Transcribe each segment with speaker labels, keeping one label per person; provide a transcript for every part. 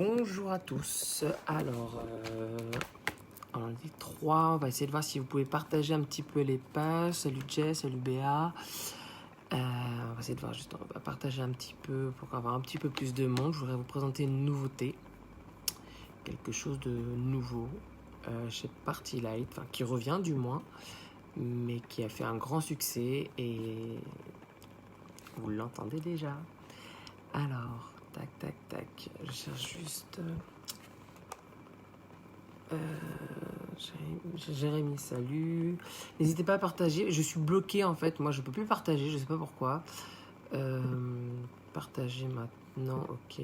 Speaker 1: Bonjour à tous. Alors, on dit 3. On va essayer de voir si vous pouvez partager un petit peu les pages. Salut Jess, salut Béa. On va essayer de voir juste, on va partager un petit peu pour avoir un petit peu plus de monde. Je voudrais vous présenter une nouveauté. Quelque chose de nouveau chez Party Light, enfin qui revient du moins, mais qui a fait un grand succès et vous l'entendez déjà. Alors, tac, tac, tac. Je cherche juste. Jérémy, salut. N'hésitez pas à partager. Je suis bloqué en fait. Moi, je peux plus partager. Je sais pas pourquoi. Partager maintenant. Ok.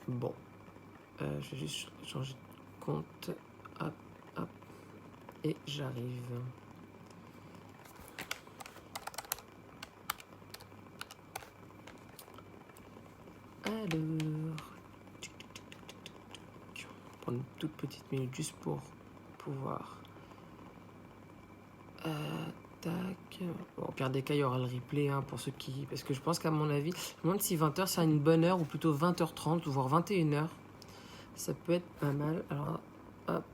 Speaker 1: Bon. Je vais juste changer de compte. Hop, hop. Et j'arrive. Alors. Prendre une toute petite minute juste pour pouvoir. Tac. Bon, au pire des cas, il y aura le replay hein, pour ceux qui. Parce que je pense qu'à mon avis, je me demande si 20h c'est une bonne heure ou plutôt 20h30 voire 21h. Ça peut être pas mal. Alors, hop.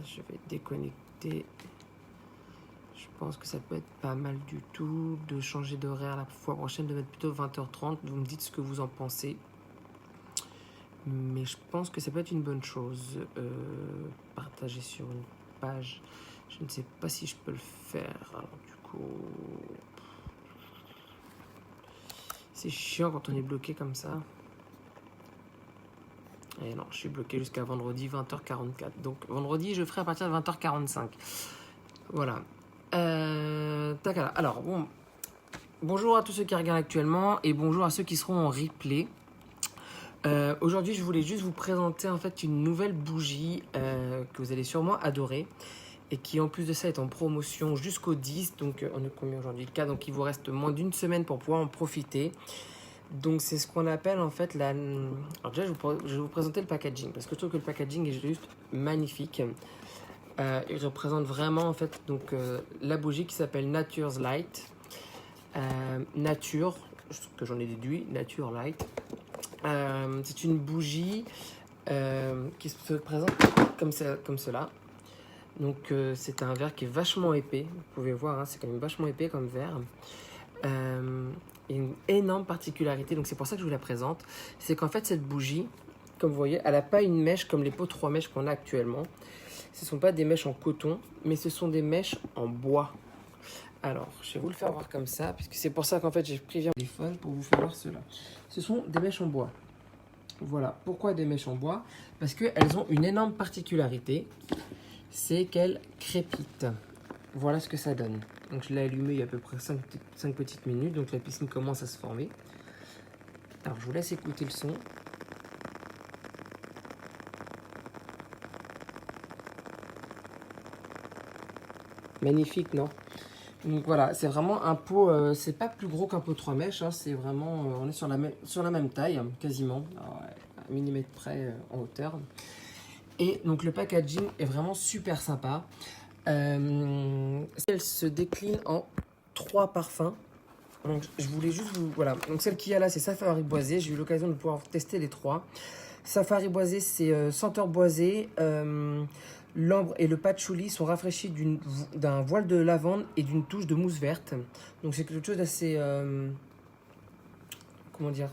Speaker 1: Je vais déconnecter. Je pense que ça peut être pas mal du tout de changer d'horaire la fois prochaine, de mettre plutôt 20h30. Vous me dites ce que vous en pensez. Mais je pense que ça peut être une bonne chose. Partager sur une page. Je ne sais pas si je peux le faire. Alors du coup... C'est chiant quand on est bloqué comme ça. Et non, je suis bloqué jusqu'à vendredi 20h44. Donc vendredi, je ferai à partir de 20h45. Voilà. Alors, bon... Bonjour à tous ceux qui regardent actuellement et bonjour à ceux qui seront en replay. Aujourd'hui, je voulais juste vous présenter en fait une nouvelle bougie que vous allez sûrement adorer et qui en plus de ça est en promotion jusqu'au 10. Donc on est combien aujourd'hui le cas, donc il vous reste moins d'une semaine pour pouvoir en profiter. Donc c'est ce qu'on appelle en fait la... Alors déjà je vais vous présenter le packaging parce que je trouve que le packaging est juste magnifique. Il représente vraiment en fait donc la bougie qui s'appelle Nature's Light. Nature, que j'en ai déduit, Nature Light. C'est une bougie qui se présente comme cela. Donc c'est un verre qui est vachement épais. Vous pouvez voir, hein, c'est quand même vachement épais comme verre. Et une énorme particularité, donc c'est pour ça que je vous la présente, c'est qu'en fait cette bougie, comme vous voyez, elle n'a pas une mèche comme les pots 3 mèches qu'on a actuellement. Ce ne sont pas des mèches en coton, mais ce sont des mèches en bois. Alors, je vais vous le faire voir comme ça, puisque c'est pour ça qu'en fait j'ai pris mon téléphone pour vous faire voir cela. Ce sont des mèches en bois. Voilà. Pourquoi des mèches en bois? Parce qu'elles ont une énorme particularité, c'est qu'elles crépitent. Voilà ce que ça donne. Donc je l'ai allumé il y a à peu près 5 petites minutes, donc la piscine commence à se former. Alors je vous laisse écouter le son. Magnifique, non? Donc voilà, c'est vraiment un pot, c'est pas plus gros qu'un pot 3 mèches, hein, c'est vraiment, on est sur la même taille, quasiment, alors, à 1 mm près en hauteur. Et donc le packaging est vraiment super sympa. Elle se décline en 3 parfums. Donc je voulais juste vous... Voilà, donc celle qu'il y a là, c'est Safari Boisé. J'ai eu l'occasion de pouvoir tester les 3. Safari Boisé, c'est senteur boisé. L'ambre et le patchouli sont rafraîchis d'un voile de lavande et d'une touche de mousse verte. Donc c'est quelque chose d'assez... comment dire?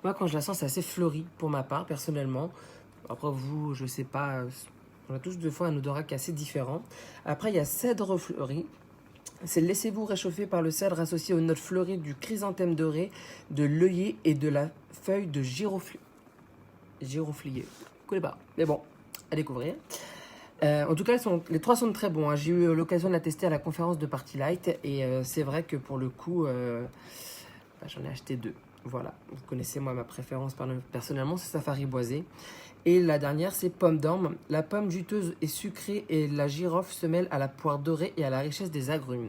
Speaker 1: Moi, quand je la sens, c'est assez fleuri pour ma part, personnellement. Après, vous, je sais pas... On a tous deux fois un odorat qui est assez différent. Après, il y a cèdre fleuri. C'est laissez-vous réchauffer par le cèdre associé aux notes fleuries du chrysanthème doré, de l'œillet et de la feuille de giroflier. Je ne connais pas, mais bon, à découvrir. En tout cas, les 3 sont très bons. Hein. J'ai eu l'occasion de la tester à la conférence de Party Light et c'est vrai que pour le coup, j'en ai acheté 2. Voilà, vous connaissez moi ma préférence personnellement, c'est Safari Boisé. Et la dernière, c'est Pomme d'Orme. La pomme juteuse et sucrée et la girofle se mêlent à la poire dorée et à la richesse des agrumes.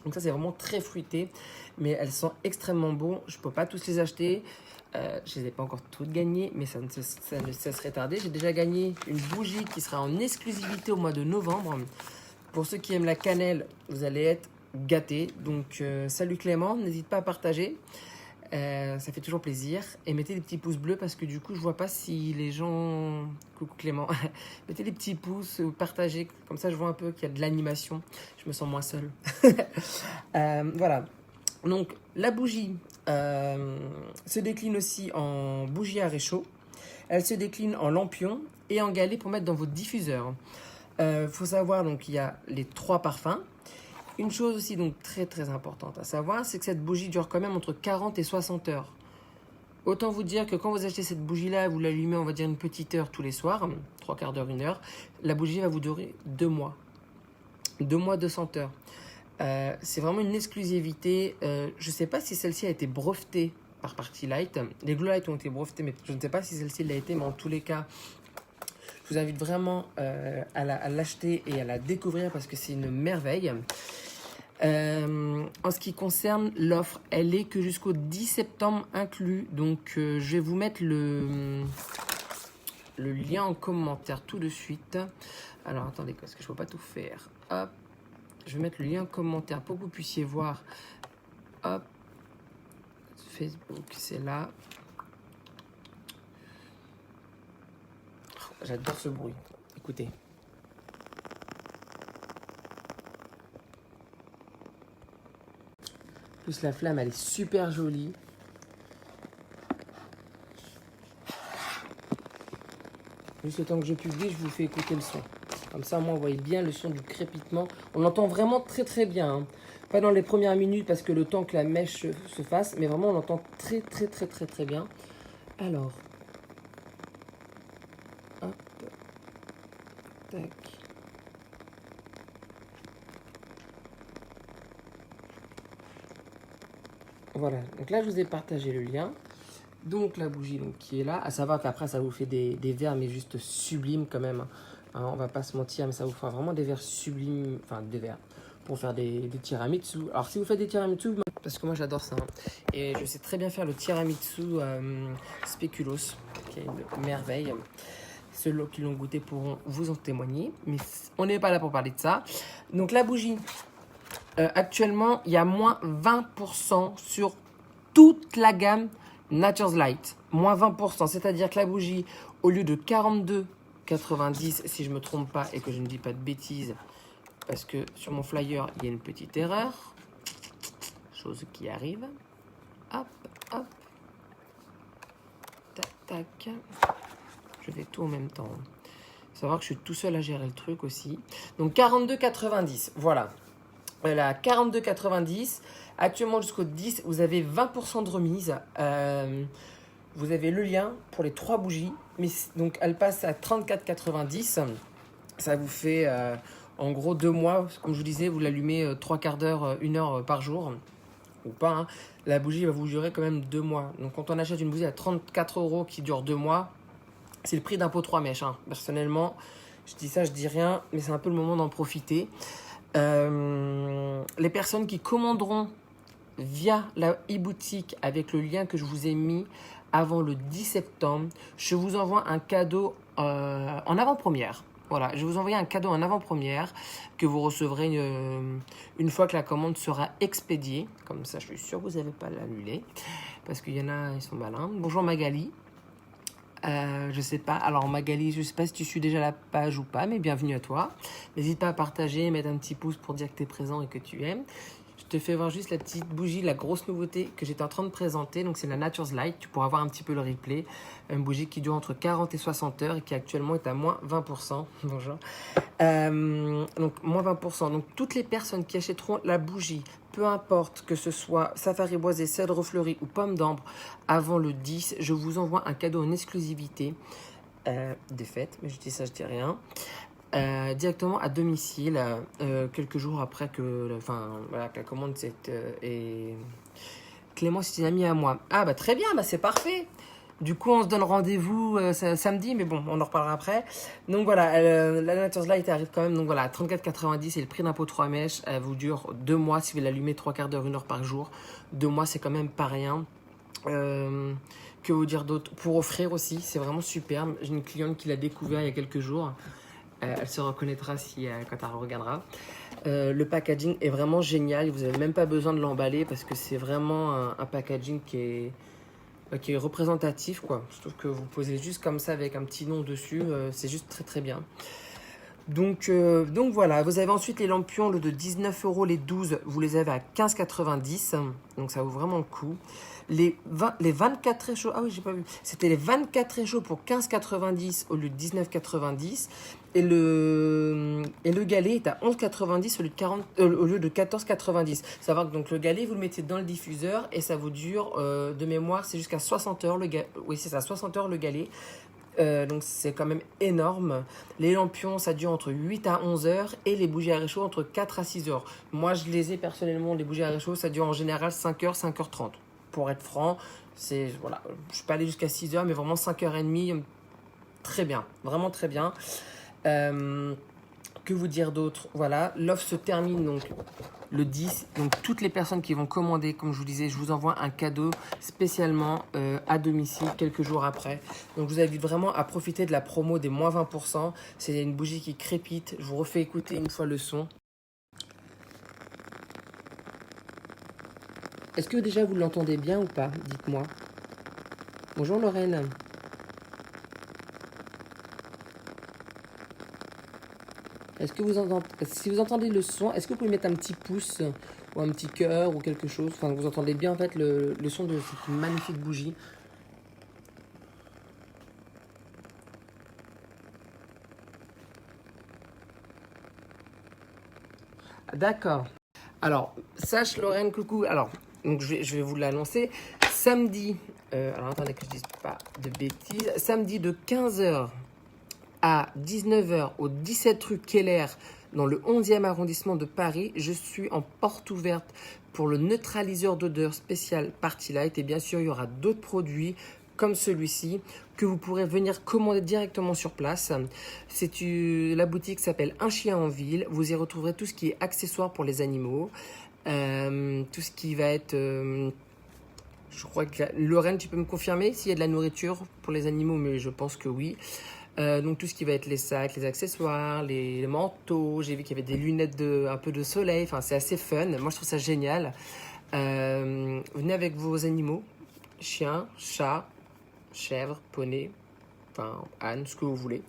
Speaker 1: Donc ça, c'est vraiment très fruité, mais elles sont extrêmement bonnes. Je ne peux pas tous les acheter. Je ne les ai pas encore toutes gagnées, mais ça serait tardé. J'ai déjà gagné une bougie qui sera en exclusivité au mois de novembre. Pour ceux qui aiment la cannelle, vous allez être gâtés. Donc, salut Clément, n'hésite pas à partager. Ça fait toujours plaisir. Et mettez des petits pouces bleus parce que du coup, je vois pas si les gens... Coucou Clément. Mettez des petits pouces ou partagez. Comme ça, je vois un peu qu'il y a de l'animation. Je me sens moins seule. Voilà. Donc, la bougie se décline aussi en bougie à réchaud. Elle se décline en lampion et en galet pour mettre dans vos diffuseurs. Faut savoir, donc, il y a les 3 parfums. Une chose aussi donc très très importante à savoir, c'est que cette bougie dure quand même entre 40 et 60 heures. Autant vous dire que quand vous achetez cette bougie-là, vous l'allumez, on va dire une petite heure tous les soirs, 3 quarts d'heure, 1 heure, la bougie va vous durer 2 mois. 2 mois, 200 heures. C'est vraiment une exclusivité. Je ne sais pas si celle-ci a été brevetée par Party Light. Les Glow Light ont été brevetés, mais je ne sais pas si celle-ci l'a été, mais en tous les cas, je vous invite vraiment à l'acheter et à la découvrir parce que c'est une merveille. En ce qui concerne l'offre, elle est que jusqu'au 10 septembre inclus. Donc, je vais vous mettre le lien en commentaire tout de suite. Alors, attendez, parce que je ne peux pas tout faire. Hop, je vais mettre le lien en commentaire pour que vous puissiez voir. Hop, Facebook, c'est là. J'adore ce bruit. Écoutez. Plus la flamme, elle est super jolie. Juste le temps que je publie, je vous fais écouter le son. Comme ça, moi, vous voyez bien le son du crépitement. On l'entend vraiment très très bien. Hein. Pas dans les premières minutes parce que le temps que la mèche se fasse, mais vraiment on l'entend très très très très très bien. Alors. Hop. Tac. Voilà, donc là je vous ai partagé le lien. Donc la bougie donc, qui est là, à savoir qu'après ça vous fait des verres mais juste sublimes quand même. Hein, on va pas se mentir, mais ça vous fera vraiment des verres sublimes, enfin des verres pour faire des tiramisu. Alors si vous faites des tiramisu, parce que moi j'adore ça, hein, et je sais très bien faire le tiramisu spéculoos, qui est une merveille. Ceux qui l'ont goûté pourront vous en témoigner, mais on n'est pas là pour parler de ça. Donc la bougie, actuellement il y a moins 20% sur toute la gamme Nature's Light, moins 20%, c'est-à-dire que la bougie, au lieu de 42,90, si je ne me trompe pas et que je ne dis pas de bêtises, parce que sur mon flyer, il y a une petite erreur, chose qui arrive, hop, hop, tac, tac, je fais tout en même temps. Faut savoir que je suis tout seul à gérer le truc aussi. Donc 42,90, voilà, la 42,90. Actuellement, jusqu'au 10, vous avez 20% de remise. Vous avez le lien pour les 3 bougies. Mais, donc, elle passe à 34,90. Ça vous fait, en gros, 2 mois. Comme je vous disais, vous l'allumez 3 quarts d'heure, 1 heure par jour. Ou pas. Hein. La bougie va vous durer quand même 2 mois. Donc, quand on achète une bougie à 34 € qui dure 2 mois, c'est le prix d'un pot 3 mèches. Hein. Personnellement, je dis ça, je dis rien. Mais c'est un peu le moment d'en profiter. Les personnes qui commanderont via la e-boutique avec le lien que je vous ai mis avant le 10 septembre, je vous envoie un cadeau en avant-première. Voilà, je vais vous envoyer un cadeau en avant-première que vous recevrez une fois que la commande sera expédiée. Comme ça, je suis sûre que vous n'avez pas l'annuler parce qu'il y en a, ils sont malins. Bonjour Magali. Je sais pas, alors Magali, je sais pas si tu suis déjà la page ou pas, mais bienvenue à toi. N'hésite pas à partager, mettre un petit pouce pour dire que tu es présent et que tu aimes. Je te fais voir juste la petite bougie, la grosse nouveauté que j'étais en train de présenter. Donc c'est la Nature's Light, tu pourras voir un petit peu le replay. Une bougie qui dure entre 40 et 60 heures et qui actuellement est à moins 20%. Bonjour. Donc moins 20%. Donc toutes les personnes qui achèteront la bougie, peu importe que ce soit safari boisé, cèdre fleuri ou pomme d'ambre, avant le 10, je vous envoie un cadeau en exclusivité des fêtes, mais je dis ça, je dis rien. Directement à domicile, quelques jours après que, voilà, que la commande est... Clément, c'est une amie à moi. Ah bah très bien, bah c'est parfait. Du coup, on se donne rendez-vous samedi, mais bon, on en reparlera après. Donc voilà, la Nature's Light arrive quand même. Donc voilà, 34,90 c'est le prix d'un pot 3 mèches. Elle vous dure 2 mois si vous l'allumez 3 quarts d'heure, 1 heure par jour. 2 mois, c'est quand même pas rien. Que vous dire d'autre? Pour offrir aussi, c'est vraiment superbe. J'ai une cliente qui l'a découvert il y a quelques jours. Elle se reconnaîtra si, quand elle regardera. Le packaging est vraiment génial. Vous n'avez même pas besoin de l'emballer parce que c'est vraiment un packaging qui est représentatif, quoi. Je trouve que vous posez juste comme ça avec un petit nom dessus, c'est juste très très bien. Donc voilà, vous avez ensuite les lampions de 19 euros les 12, vous les avez à 15,90, donc ça vaut vraiment le coup. Les 24 réchauds, ah oui, j'ai pas vu, c'était les 24 réchauds pour 15,90 au lieu de 19,90. Et le galet est à 11,90 au lieu de 14,90. Savoir que donc, le galet, vous le mettez dans le diffuseur et ça vous dure, de mémoire, c'est jusqu'à 60 heures le galet. Oui, c'est ça, 60 heures le galet. Donc c'est quand même énorme. Les lampions, ça dure entre 8 à 11 heures et les bougies à réchaud entre 4 à 6 heures. Moi, je les ai personnellement, les bougies à réchaud, ça dure en général 5 heures, 5h30. Pour être franc, voilà, je suis pas allé jusqu'à 6 heures, mais vraiment 5h30, très bien, vraiment très bien. Que vous dire d'autre? Voilà, l'offre se termine donc le 10. Donc toutes les personnes qui vont commander, comme je vous disais, je vous envoie un cadeau spécialement à domicile quelques jours après. Donc je vous invite vraiment à profiter de la promo des moins 20%. C'est une bougie qui crépite. Je vous refais écouter une fois le son. Est-ce que déjà vous l'entendez bien ou pas? Dites-moi. Bonjour Lorraine. Est-ce que vous entendez, si vous entendez le son, est-ce que vous pouvez mettre un petit pouce ou un petit cœur ou quelque chose? Enfin, vous entendez bien en fait le son de cette magnifique bougie. D'accord. Alors, sache Lorraine, coucou. Alors, donc je vais vous l'annoncer. Samedi, alors attendez que je dise pas de bêtises. Samedi de 15h à 19h au 17 rue Keller, dans le 11e arrondissement de Paris, je suis en porte ouverte pour le neutraliseur d'odeur spécial Party Light. Et bien sûr, il y aura d'autres produits comme celui-ci que vous pourrez venir commander directement sur place. La boutique s'appelle Un Chien en Ville. Vous y retrouverez tout ce qui est accessoires pour les animaux. Tout ce qui va être... je crois que Lorraine, tu peux me confirmer s'il y a de la nourriture pour les animaux, mais je pense que oui. Donc tout ce qui va être les sacs, les accessoires, les manteaux. J'ai vu qu'il y avait des lunettes un peu de soleil. Enfin, c'est assez fun. Moi, je trouve ça génial. Venez avec vos animaux. Chien, chat, chèvre, poney, enfin âne, ce que vous voulez.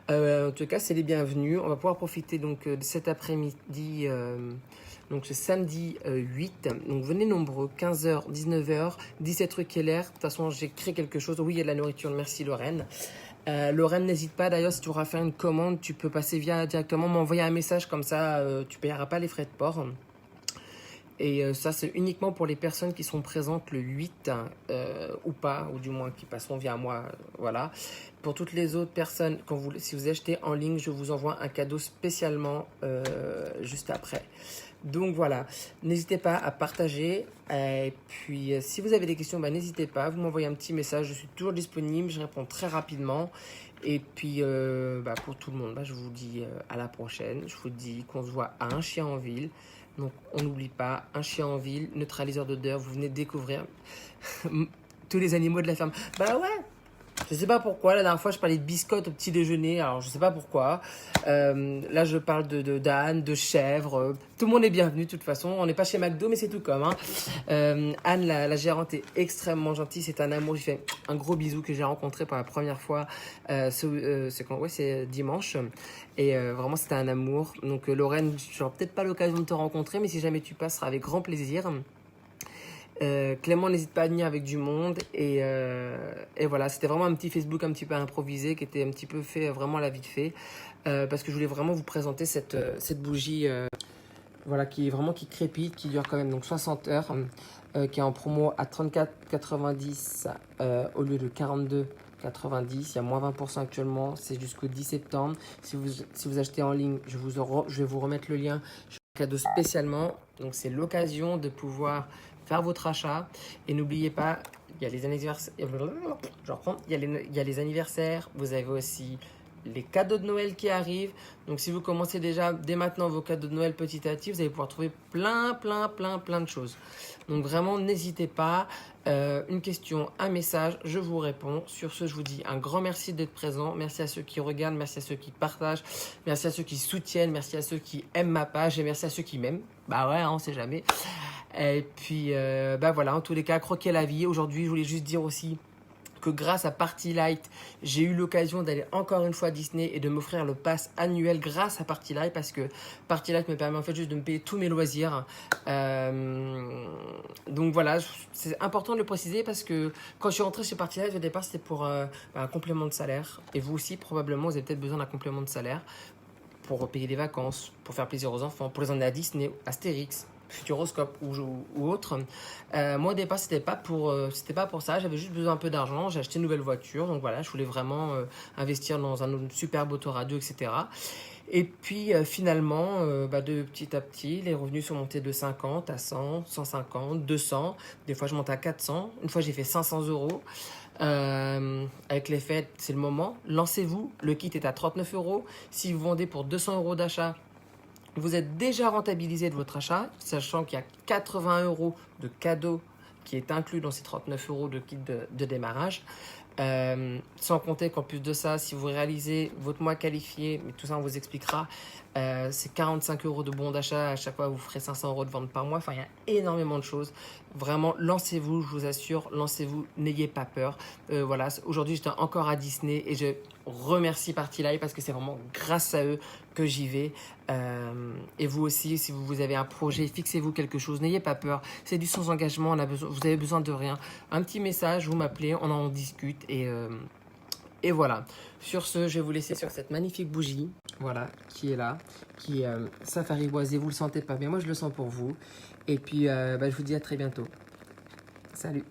Speaker 1: En tout cas, c'est les bienvenus. On va pouvoir profiter donc de cet après-midi, donc ce samedi 8. Donc venez nombreux, 15h, 19h, 17 rue Keller. De toute façon, j'ai créé quelque chose. Oui, il y a de la nourriture. Merci Lorraine. Lorraine, n'hésite pas. D'ailleurs, si tu voudras faire une commande, tu peux passer directement m'envoyer un message comme ça. Tu ne payeras pas les frais de port. Et ça, c'est uniquement pour les personnes qui sont présentes le 8 ou pas, ou du moins qui passeront via moi. Voilà. Pour toutes les autres personnes, si vous achetez en ligne, je vous envoie un cadeau spécialement juste après. Donc voilà, n'hésitez pas à partager. Et puis, si vous avez des questions, n'hésitez pas. Vous m'envoyez un petit message. Je suis toujours disponible. Je réponds très rapidement. Et puis, pour tout le monde, je vous dis à la prochaine. Je vous dis qu'on se voit à Un Chien en Ville. Donc, on n'oublie pas, Un Chien en Ville, neutraliseur d'odeur. Vous venez de découvrir tous les animaux de la ferme. Bah ouais, je sais pas pourquoi. La dernière fois, je parlais de biscottes au petit déjeuner. Alors, je sais pas pourquoi. Là, je parle d'âne, de chèvre. Tout le monde est bienvenu, de toute façon. On n'est pas chez McDo, mais c'est tout comme. Anne, la gérante, est extrêmement gentille. C'est un amour. Je fais un gros bisou que j'ai rencontré pour la première fois. C'est dimanche. Et vraiment, c'était un amour. Donc, Lorraine, je n'aurai peut-être pas l'occasion de te rencontrer, mais si jamais tu passes, ce sera avec grand plaisir. Clément, n'hésite pas à venir avec du monde. Et voilà, c'était vraiment un petit Facebook un petit peu improvisé qui était un petit peu fait vraiment à la vite fait. Parce que je voulais vraiment vous présenter cette bougie voilà, qui crépite, qui dure quand même donc 60 heures, qui est en promo à 34,90 au lieu de 42,90. Il y a moins 20% actuellement, c'est jusqu'au 10 septembre. Si vous achetez en ligne, je vais vous remettre le lien. Je fais un cadeau spécialement, donc c'est l'occasion de pouvoir faire votre achat. Et n'oubliez pas, il y a les anniversaires, il y a les anniversaires, vous avez aussi les cadeaux de Noël qui arrivent. Donc si vous commencez déjà dès maintenant vos cadeaux de Noël petit à petit, vous allez pouvoir trouver plein de choses. Donc vraiment, n'hésitez pas. Une question, un message, je vous réponds. Sur ce, je vous dis un grand merci d'être présent. Merci à ceux qui regardent, merci à ceux qui partagent, merci à ceux qui soutiennent, merci à ceux qui aiment ma page et merci à ceux qui m'aiment. Bah ouais, on sait jamais. Et puis, bah voilà, en tous les cas, croquez la vie. Aujourd'hui, je voulais juste dire aussi que grâce à Party Light, j'ai eu l'occasion d'aller encore une fois à Disney et de m'offrir le pass annuel grâce à Party Light, parce que Party Light me permet en fait juste de me payer tous mes loisirs. Donc voilà, c'est important de le préciser parce que quand je suis rentré chez Party Light, au départ c'était pour un complément de salaire. Et vous aussi, probablement, vous avez peut-être besoin d'un complément de salaire pour payer des vacances, pour faire plaisir aux enfants, pour les emmener à Disney, Astérix, Futuroscope ou autre. Moi au départ c'était pas pour ça, j'avais juste besoin un peu d'argent, j'ai acheté une nouvelle voiture, donc voilà, je voulais vraiment investir dans un superbe autoradio, etc. Et puis finalement, de petit à petit, les revenus sont montés de 50 à 100, 150, 200, des fois je monte à 400, une fois j'ai fait 500 euros. Avec les fêtes, c'est le moment, lancez-vous, le kit est à 39 euros, si vous vendez pour 200 euros d'achat, vous êtes déjà rentabilisé de votre achat, sachant qu'il y a 80 euros de cadeau qui est inclus dans ces 39 euros de kit de démarrage. Sans compter qu'en plus de ça, si vous réalisez votre mois qualifié, mais tout ça on vous expliquera, c'est 45 euros de bon d'achat, à chaque fois vous ferez 500 euros de vente par mois, enfin il y a énormément de choses. Vraiment, lancez-vous, je vous assure, lancez-vous, n'ayez pas peur. Voilà, aujourd'hui j'étais encore à Disney et je remercie Party Light parce que c'est vraiment grâce à eux que j'y vais. Et vous aussi, si vous avez un projet, fixez-vous quelque chose, n'ayez pas peur, c'est du sans engagement, vous avez besoin de rien. Un petit message, vous m'appelez, on en discute et voilà. Sur ce, je vais vous laisser sur cette magnifique bougie, voilà, qui est là, qui est safari boisé, vous le sentez pas, mais moi je le sens pour vous. Et puis, je vous dis à très bientôt. Salut!